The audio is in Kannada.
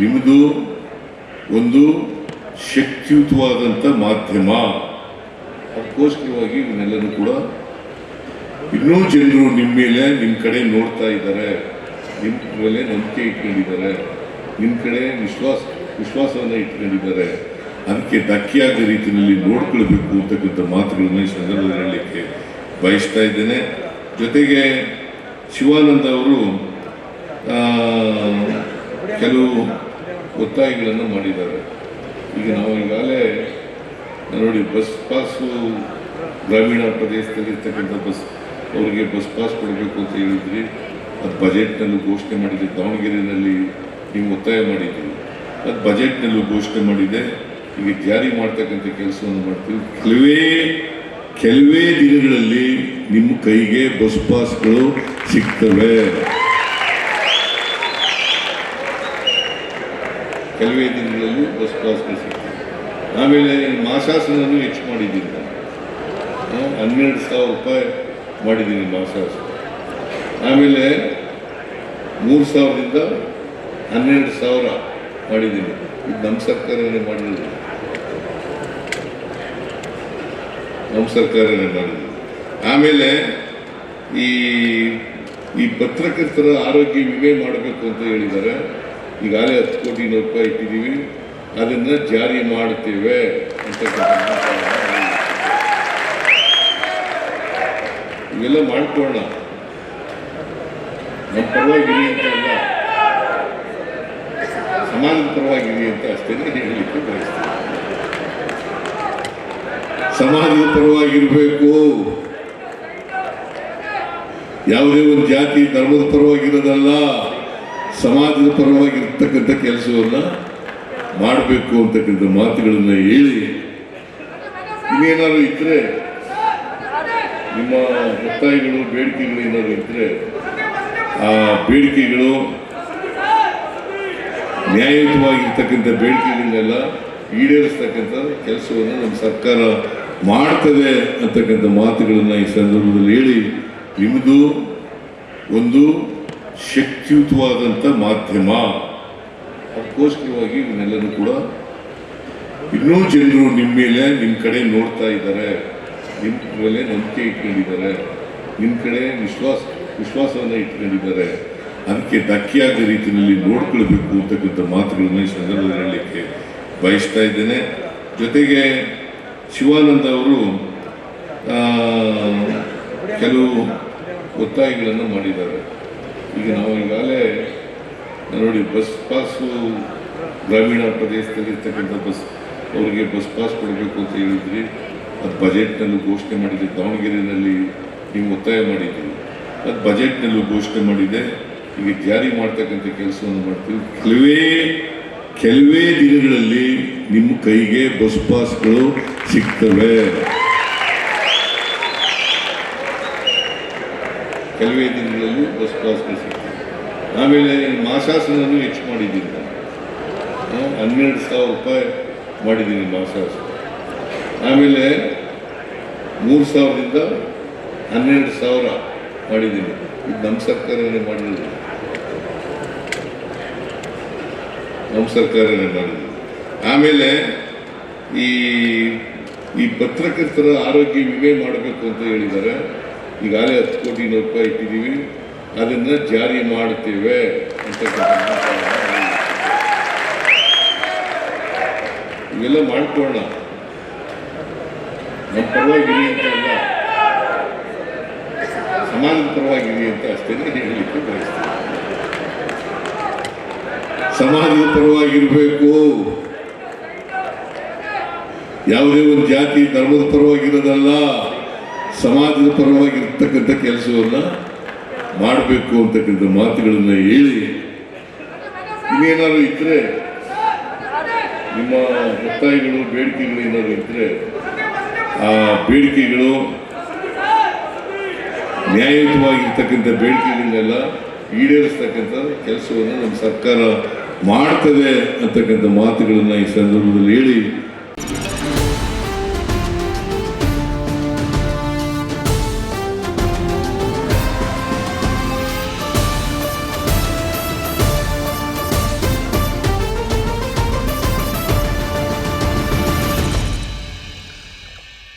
ನಿಮ್ಮದು ಒಂದು ಶಕ್ತಿಯುತವಾದಂಥ ಮಾಧ್ಯಮ. ಅದಕ್ಕೋಸ್ಕರವಾಗಿ ಇವನ್ನೆಲ್ಲರೂ ಕೂಡ ಇನ್ನೂ ಜನರು ನಿಮ್ಮ ಮೇಲೆ ನಿಮ್ಮ ಕಡೆ ನೋಡ್ತಾ ಇದ್ದಾರೆ, ನಿಮ್ಮ ಮೇಲೆ ನಂಬಿಕೆ ಇಟ್ಕೊಂಡಿದ್ದಾರೆ, ನಿಮ್ಮ ಕಡೆ ವಿಶ್ವಾಸವನ್ನು ಇಟ್ಕೊಂಡಿದ್ದಾರೆ. ಅದಕ್ಕೆ ಧಕ್ಕೆಯಾದ ರೀತಿಯಲ್ಲಿ ನೋಡ್ಕೊಳ್ಬೇಕು ಅಂತಕ್ಕಂಥ ಮಾತುಗಳನ್ನ ಈ ಸಂದರ್ಭದಲ್ಲಿ ಹೇಳಲಿಕ್ಕೆ ಬಯಸ್ತಾ ಇದ್ದೇನೆ. ಜೊತೆಗೆ ಶಿವಾನಂದ ಅವರು ಕೆಲವು ಒತ್ತಾಯಗಳನ್ನು ಮಾಡಿದ್ದಾರೆ. ಈಗ ನಾವು ಈಗಾಗಲೇ ನೋಡಿ ಬಸ್ ಪಾಸು ಗ್ರಾಮೀಣ ಪ್ರದೇಶದಲ್ಲಿ ಇರ್ತಕ್ಕಂಥ ಅವರಿಗೆ ಬಸ್ ಪಾಸ್ ಕೊಡಬೇಕು ಅಂತ ಹೇಳಿದ್ರಿ. ಅದು ಬಜೆಟ್ನಲ್ಲೂ ಘೋಷಣೆ ಮಾಡಿದೆ. ದಾವಣಗೆರೆಯಲ್ಲಿ ನೀವು ಒತ್ತಾಯ ಮಾಡಿದ್ರಿ, ಅದು ಬಜೆಟ್ನಲ್ಲೂ ಘೋಷಣೆ ಮಾಡಿದೆ. ಈಗ ಜಾರಿ ಮಾಡ್ತಕ್ಕಂಥ ಕೆಲಸವನ್ನು ಮಾಡ್ತೀವಿ. ಕೆಲವೇ ದಿನಗಳಲ್ಲಿ ನಿಮ್ಮ ಕೈಗೆ ಬಸ್ ಪಾಸ್ಗಳು ಸಿಗ್ತವೆ. ಕೆಲವೇ ದಿನಗಳಲ್ಲಿ ಬಸ್ ಪಾಸ್ಗಳು ಸಿಗ್ತವೆ. ಆಮೇಲೆ ಮಾಸಾಸನನ್ನು ಹೆಚ್ಚು ಮಾಡಿದ್ದೀನಿ. 12,000 ರೂಪಾಯಿ ಮಾಡಿದ್ದೀನಿ ಮಾಸಾಸನ. ಆಮೇಲೆ 3,000ದಿಂದ 12,000 ಮಾಡಿದ್ದೀನಿ. ಇದು ನಮ್ಮ ಸರ್ಕಾರನೇ ಮಾಡಿರೋದು, ನಮ್ಮ ಸರ್ಕಾರನೇ ಮಾಡಿರೋದು. ಆಮೇಲೆ ಈ ಪತ್ರಕರ್ತರ ಆರೋಗ್ಯ ವಿಮೆ ಮಾಡಬೇಕು ಅಂತ ಹೇಳಿದ್ದಾರೆ. ಈಗಾಗಲೇ 10 ಕೋಟಿ ರೂಪಾಯಿ ಇಟ್ಟಿದ್ದೀವಿ, ಅದನ್ನು ಜಾರಿ ಮಾಡುತ್ತೇವೆ ಅಂತ. ಇವೆಲ್ಲ ಮಾಡ್ಕೊಳ್ಳೋಣ, ನಮ್ಮ ಪರವಾಗಿರಿ ಅಂತ ಅಲ್ಲ, ಸಮಾಜದ ಪರವಾಗಿರಿ ಅಂತ ಅಷ್ಟೇ ಹೇಳಲಿಕ್ಕೆ ಬಯಸ್ತೀನಿ. ಸಮಾಜದ ಪರವಾಗಿರಬೇಕು, ಯಾವುದೇ ಒಂದು ಜಾತಿ ಧರ್ಮದ ಪರವಾಗಿರೋದಲ್ಲ, ಸಮಾಜದ ಪರವಾಗಿರ್ತಕ್ಕಂಥ ಕೆಲಸವನ್ನು ಮಾಡಬೇಕು ಅಂತಕ್ಕಂಥ ಮಾತುಗಳನ್ನು ಹೇಳಿ, ಇನ್ನೇನಾದ್ರು ಇದ್ರೆ ನಿಮ್ಮ ಒತ್ತಾಯಗಳು ಬೇಡಿಕೆಗಳು ಏನಾದ್ರು ಇದ್ರೆ ಆ ಬೇಡಿಕೆಗಳು ನ್ಯಾಯಯುತವಾಗಿರ್ತಕ್ಕಂಥ ಬೇಡಿಕೆಗಳನ್ನೆಲ್ಲ ಈಡೇರಿಸ್ತಕ್ಕಂಥ ಕೆಲಸವನ್ನು ನಮ್ಮ ಸರ್ಕಾರ ಮಾಡ್ತದೆ ಅಂತಕ್ಕಂಥ ಮಾತುಗಳನ್ನು ಈ ಸಂದರ್ಭದಲ್ಲಿ ಹೇಳಿ, ನಿಮ್ಮದು ಒಂದು ಶಕ್ತಿಯುತವಾದಂಥ ಮಾಧ್ಯಮ. ಅದಕ್ಕೋಸ್ಕರವಾಗಿ ಇವನ್ನೆಲ್ಲರೂ ಕೂಡ ಇನ್ನೂ ಜನರು ನಿಮ್ಮ ಮೇಲೆ ನಿಮ್ಮ ಕಡೆ ನೋಡ್ತಾ ಇದ್ದಾರೆ, ನಿಮ್ಮ ಮೇಲೆ ನಂಬಿಕೆ ಇಟ್ಕೊಂಡಿದ್ದಾರೆ, ನಿಮ್ಮ ಕಡೆ ವಿಶ್ವಾಸವನ್ನು ಇಟ್ಕೊಂಡಿದ್ದಾರೆ. ಅದಕ್ಕೆ ಧಕ್ಕೆಯಾದ ರೀತಿಯಲ್ಲಿ ನೋಡ್ಕೊಳ್ಬೇಕು ಅಂತಕ್ಕಂಥ ಮಾತುಗಳನ್ನ ಈ ಸಂದರ್ಭದಲ್ಲಿ ಹೇಳಲಿಕ್ಕೆ ಬಯಸ್ತಾ ಇದ್ದೇನೆ. ಜೊತೆಗೆ ಶಿವಾನಂದ ಅವರು ಕೆಲವು ಒತ್ತಾಯಗಳನ್ನು ಮಾಡಿದ್ದಾರೆ. ಈಗ ನಾವು ಈಗಾಗಲೇ ನೋಡಿ ಬಸ್ ಪಾಸು ಗ್ರಾಮೀಣ ಪ್ರದೇಶದಲ್ಲಿ ಇರ್ತಕ್ಕಂಥ ಅವರಿಗೆ ಬಸ್ ಪಾಸ್ ಕೊಡಬೇಕು ಅಂತ ಹೇಳಿದ್ರಿ. ಅದು ಬಜೆಟ್ನಲ್ಲೂ ಘೋಷಣೆ ಮಾಡಿದೆ. ದಾವಣಗೆರೆಯಲ್ಲಿ ನೀವು ಒತ್ತಾಯ ಮಾಡಿದ್ರಿ, ಅದು ಬಜೆಟ್ನಲ್ಲೂ ಘೋಷಣೆ ಮಾಡಿದೆ. ಈಗ ಜಾರಿ ಮಾಡ್ತಕ್ಕಂಥ ಕೆಲಸವನ್ನು ಮಾಡ್ತೀವಿ. ಕೆಲವೇ ದಿನಗಳಲ್ಲಿ ನಿಮ್ಮ ಕೈಗೆ ಬಸ್ ಪಾಸ್ಗಳು ಸಿಗ್ತವೆ. ಕೆಲವೇ ದಿನಗಳಲ್ಲಿ ಬಸ್ ಪಾಸ್ಗಳು ಸಿಗ್ತವೆ. ಆಮೇಲೆ ಮಾಸಾಸನನ್ನು ಹೆಚ್ಚು ಮಾಡಿದ್ದೀನಿ. 12,000 ರೂಪಾಯಿ ಮಾಡಿದ್ದೀನಿ ಮಾಸಾಸನ. ಆಮೇಲೆ 3,000ದಿಂದ 12,000 ಮಾಡಿದ್ದೀನಿ. ಇದು ನಮ್ಮ ಸರ್ಕಾರನೇ ಮಾಡಿರೋದು, ನಮ್ಮ ಸರ್ಕಾರನೇ ಮಾಡಿರೋದು. ಆಮೇಲೆ ಈ ಪತ್ರಕರ್ತರ ಆರೋಗ್ಯ ವಿಮೆ ಮಾಡಬೇಕು ಅಂತ ಹೇಳಿದ್ದಾರೆ. ಈಗಾಗಲೇ 10 ಕೋಟಿ ರೂಪಾಯಿ ಇಟ್ಟಿದ್ದೀವಿ, ಅದನ್ನು ಜಾರಿ ಮಾಡುತ್ತೇವೆ ಅಂತ. ಇವೆಲ್ಲ ಮಾಡ್ಕೊಳ್ಳೋಣ, ನಮ್ಮ ಪರವಾಗಿರಿ ಅಂತ ಅಲ್ಲ, ಸಮಾಜದ ಪರವಾಗಿರಿ ಅಂತ ಅಷ್ಟೇ ಹೇಳಲಿಕ್ಕೆ ಬಯಸ್ತೀನಿ. ಸಮಾಜದ ಪರವಾಗಿರಬೇಕು, ಯಾವುದೇ ಒಂದು ಜಾತಿ ಧರ್ಮದ ಪರವಾಗಿರೋದಲ್ಲ, ಸಮಾಜದ ಪರವಾಗಿರ್ತಕ್ಕಂಥ ಕೆಲಸವನ್ನು ಮಾಡಬೇಕು ಅಂತಕ್ಕಂಥ ಮಾತುಗಳನ್ನು ಹೇಳಿ, ಇನ್ನೇನಾದ್ರು ಇದ್ರೆ ನಿಮ್ಮ ಒತ್ತಾಯಗಳು ಬೇಡಿಕೆಗಳು ಏನಾದ್ರು ಇದ್ರೆ ಆ ಬೇಡಿಕೆಗಳು ನ್ಯಾಯಯುತವಾಗಿರ್ತಕ್ಕಂಥ ಬೇಡಿಕೆಗಳನ್ನೆಲ್ಲ ಈಡೇರಿಸ್ತಕ್ಕಂಥ ಕೆಲಸವನ್ನು ನಮ್ಮ ಸರ್ಕಾರ ಮಾಡ್ತದೆ ಅಂತಕ್ಕಂಥ ಮಾತುಗಳನ್ನು ಈ ಸಂದರ್ಭದಲ್ಲಿ ಹೇಳಿ